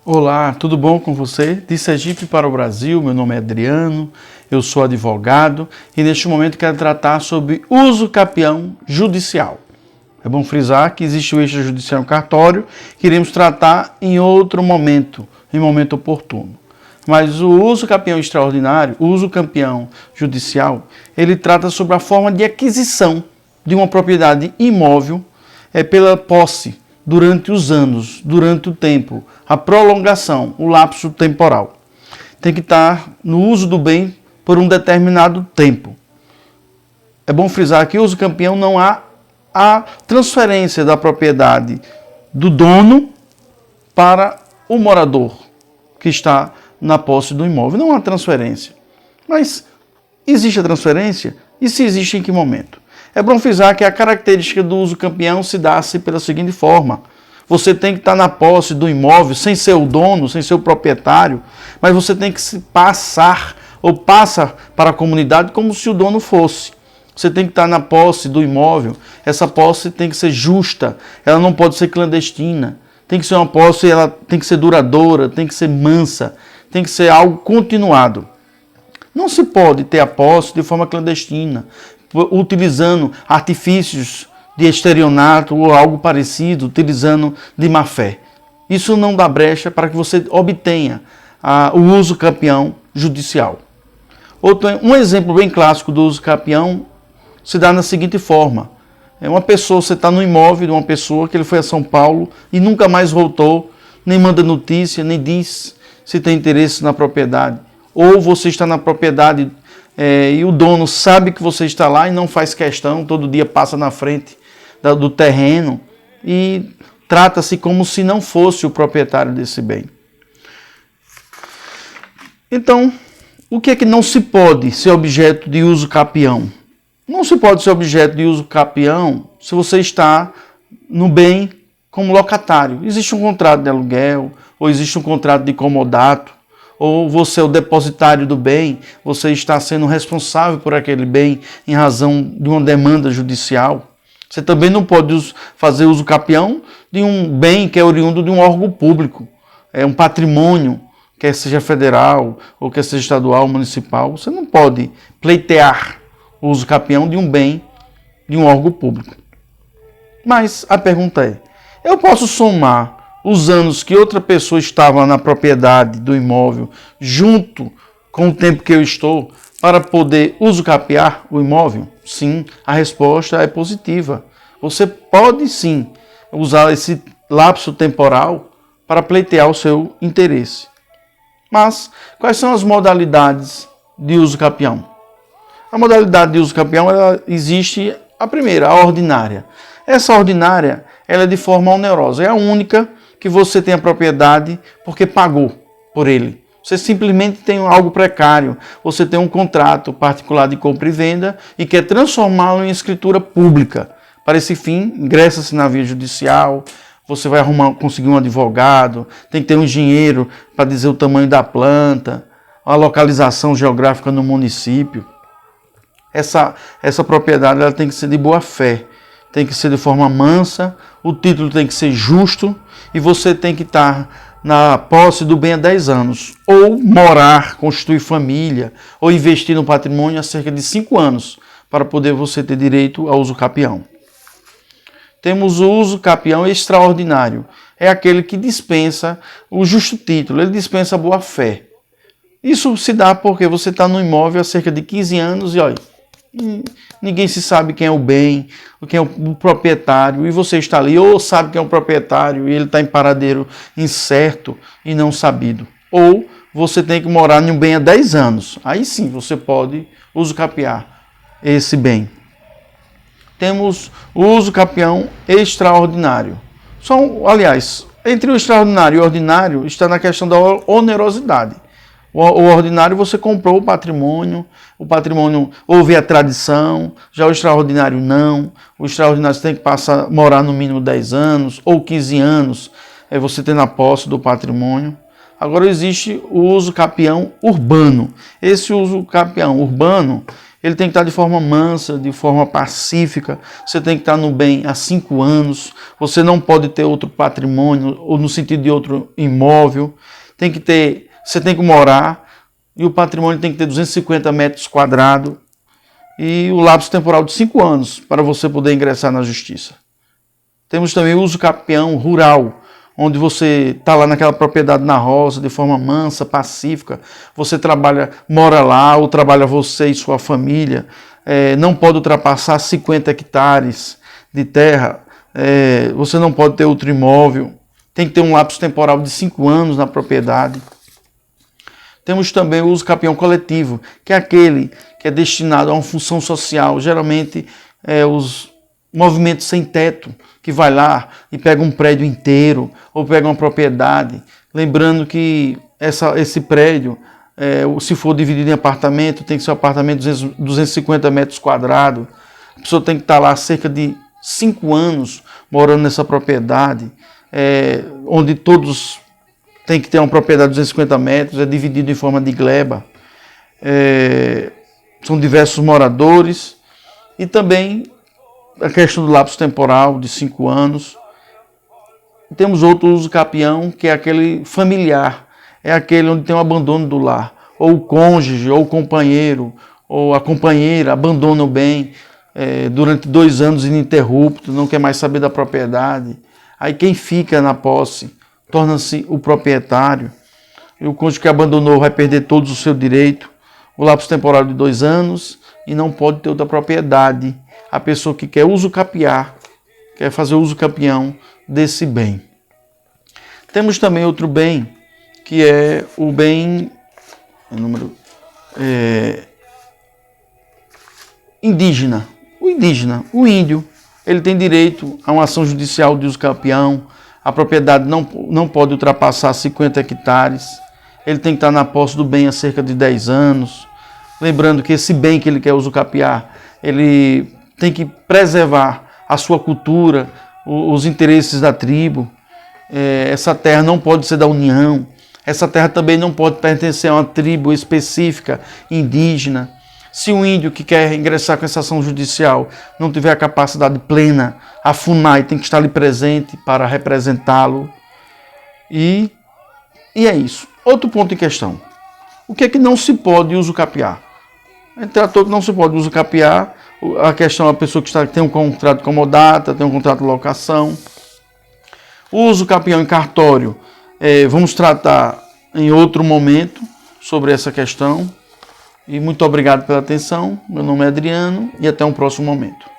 Olá, tudo bom com você? De Sergipe para o Brasil, meu nome é Adriano, eu sou advogado e neste momento quero tratar sobre uso capião judicial. É bom frisar que existe o extrajudicial cartório, que iremos tratar em outro momento, em momento oportuno. Mas o uso capião extraordinário, o uso capião judicial, ele trata sobre a forma de aquisição de uma propriedade imóvel pela posse, durante os anos, durante o tempo, a prolongação, o lapso temporal. Tem que estar no uso do bem por um determinado tempo. É bom frisar que o uso campião não há a transferência da propriedade do dono para o morador que está na posse do imóvel. Não há transferência. Mas existe a transferência? E se existe, em que momento? É bom frisar que a característica do uso campião se dá-se pela seguinte forma. Você tem que estar na posse do imóvel, sem ser o dono, sem ser o proprietário, mas você tem que se passar, ou passa para a comunidade como se o dono fosse. Você tem que estar na posse do imóvel, essa posse tem que ser justa, ela não pode ser clandestina, tem que ser uma posse, ela tem que ser duradoura, tem que ser mansa, tem que ser algo continuado. Não se pode ter a posse de forma clandestina, utilizando artifícios de estelionato ou algo parecido, utilizando de má fé. Isso não dá brecha para que você obtenha o uso capião judicial. Um exemplo bem clássico do uso capião se dá na seguinte forma. Uma pessoa, você está no imóvel de uma pessoa que ele foi a São Paulo e nunca mais voltou, nem manda notícia, nem diz se tem interesse na propriedade. Ou você está na propriedade e o dono sabe que você está lá e não faz questão, todo dia passa na frente do terreno e trata-se como se não fosse o proprietário desse bem. Então, o que é que não se pode ser objeto de uso capião? Não se pode ser objeto de uso capião se você está no bem como locatário. Existe um contrato de aluguel, ou existe um contrato de comodato, ou você é o depositário do bem, você está sendo responsável por aquele bem em razão de uma demanda judicial. Você também não pode fazer uso capião de um bem que é oriundo de um órgão público, um patrimônio, quer seja federal, ou quer seja estadual, municipal. Você não pode pleitear o uso capião de um bem de um órgão público. Mas a pergunta é, eu posso somar os anos que outra pessoa estava na propriedade do imóvel, junto com o tempo que eu estou, para poder usucapiar o imóvel? Sim, a resposta é positiva. Você pode sim usar esse lapso temporal para pleitear o seu interesse. Mas quais são as modalidades de uso capião? A modalidade de uso capião, ela existe, a primeira, a ordinária. Essa ordinária, ela é de forma onerosa, é a única que você tem a propriedade porque pagou por ele. Você simplesmente tem algo precário, você tem um contrato particular de compra e venda e quer transformá-lo em escritura pública. Para esse fim, ingressa-se na via judicial, você vai conseguir um advogado, tem que ter um engenheiro para dizer o tamanho da planta, a localização geográfica no município. Essa propriedade ela tem que ser de boa fé, tem que ser de forma mansa, o título tem que ser justo e você tem que estar na posse do bem há 10 anos, ou morar, constituir família, ou investir no patrimônio há cerca de 5 anos, para poder você ter direito ao uso capião. Temos o uso capião extraordinário, é aquele que dispensa o justo título, ele dispensa a boa fé. Isso se dá porque você está no imóvel há cerca de 15 anos e olha, ninguém se sabe quem é o bem, quem é o proprietário, e você está ali, ou sabe quem é o proprietário e ele está em paradeiro incerto e não sabido. Ou você tem que morar em um bem há 10 anos. Aí sim você pode usucapiar esse bem. Temos o uso capião extraordinário. Aliás, entre o extraordinário e o ordinário está na questão da onerosidade. O ordinário você comprou o patrimônio houve a tradição, já o extraordinário não. O extraordinário você tem que morar no mínimo 10 anos ou 15 anos, você tem na posse do patrimônio. Agora existe o uso capião urbano. Esse uso capião urbano, Ele tem que estar de forma mansa, de forma pacífica. Você tem que estar no bem há 5 anos. Você não pode ter outro patrimônio, ou no sentido de outro imóvel. Você tem que morar, e o patrimônio tem que ter 250 metros quadrados. E o lapso temporal de 5 anos para você poder ingressar na justiça. Temos também o uso capião rural, onde você está lá naquela propriedade na roça, de forma mansa, pacífica, você mora lá, ou trabalha você e sua família, não pode ultrapassar 50 hectares de terra, você não pode ter outro imóvel, tem que ter um lapso temporal de 5 anos na propriedade. Temos também o uso capião coletivo, que é aquele que é destinado a uma função social, geralmente os movimentos sem teto, que vai lá e pega um prédio inteiro ou pega uma propriedade. Lembrando que esse prédio, se for dividido em apartamento, tem que ser um apartamento de 250 metros quadrados. A pessoa tem que estar lá cerca de 5 anos morando nessa propriedade, onde todos têm que ter uma propriedade de 250 metros, é dividido em forma de gleba. São diversos moradores e também a questão do lapso temporal de 5 anos. Temos outro uso capião, que é aquele familiar. É aquele onde tem o abandono do lar. Ou o cônjuge, ou o companheiro, ou a companheira abandona o bem durante 2 anos ininterruptos, não quer mais saber da propriedade. Aí quem fica na posse torna-se o proprietário. E o cônjuge que abandonou vai perder todos os seus direitos. O lapso temporal de 2 anos e não pode ter outra propriedade. A pessoa que quer usucapiar, quer fazer uso capião desse bem. Temos também outro bem, que é o bem indígena. O índio, ele tem direito a uma ação judicial de uso capião. A propriedade não pode ultrapassar 50 hectares. Ele tem que estar na posse do bem há cerca de 10 anos. Lembrando que esse bem que ele quer usucapiar, ele tem que preservar a sua cultura, os interesses da tribo. Essa terra não pode ser da União. Essa terra também não pode pertencer a uma tribo específica, indígena. Se um índio que quer ingressar com essa ação judicial não tiver a capacidade plena, a FUNAI tem que estar ali presente para representá-lo. E é isso. Outro ponto em questão. O que é que não se pode usucapiar? Tratou que não se pode usucapiar. A questão é a pessoa que tem um contrato de comodata, tem um contrato de locação. O uso capião em cartório, vamos tratar em outro momento sobre essa questão. E muito obrigado pela atenção. Meu nome é Adriano e até um próximo momento.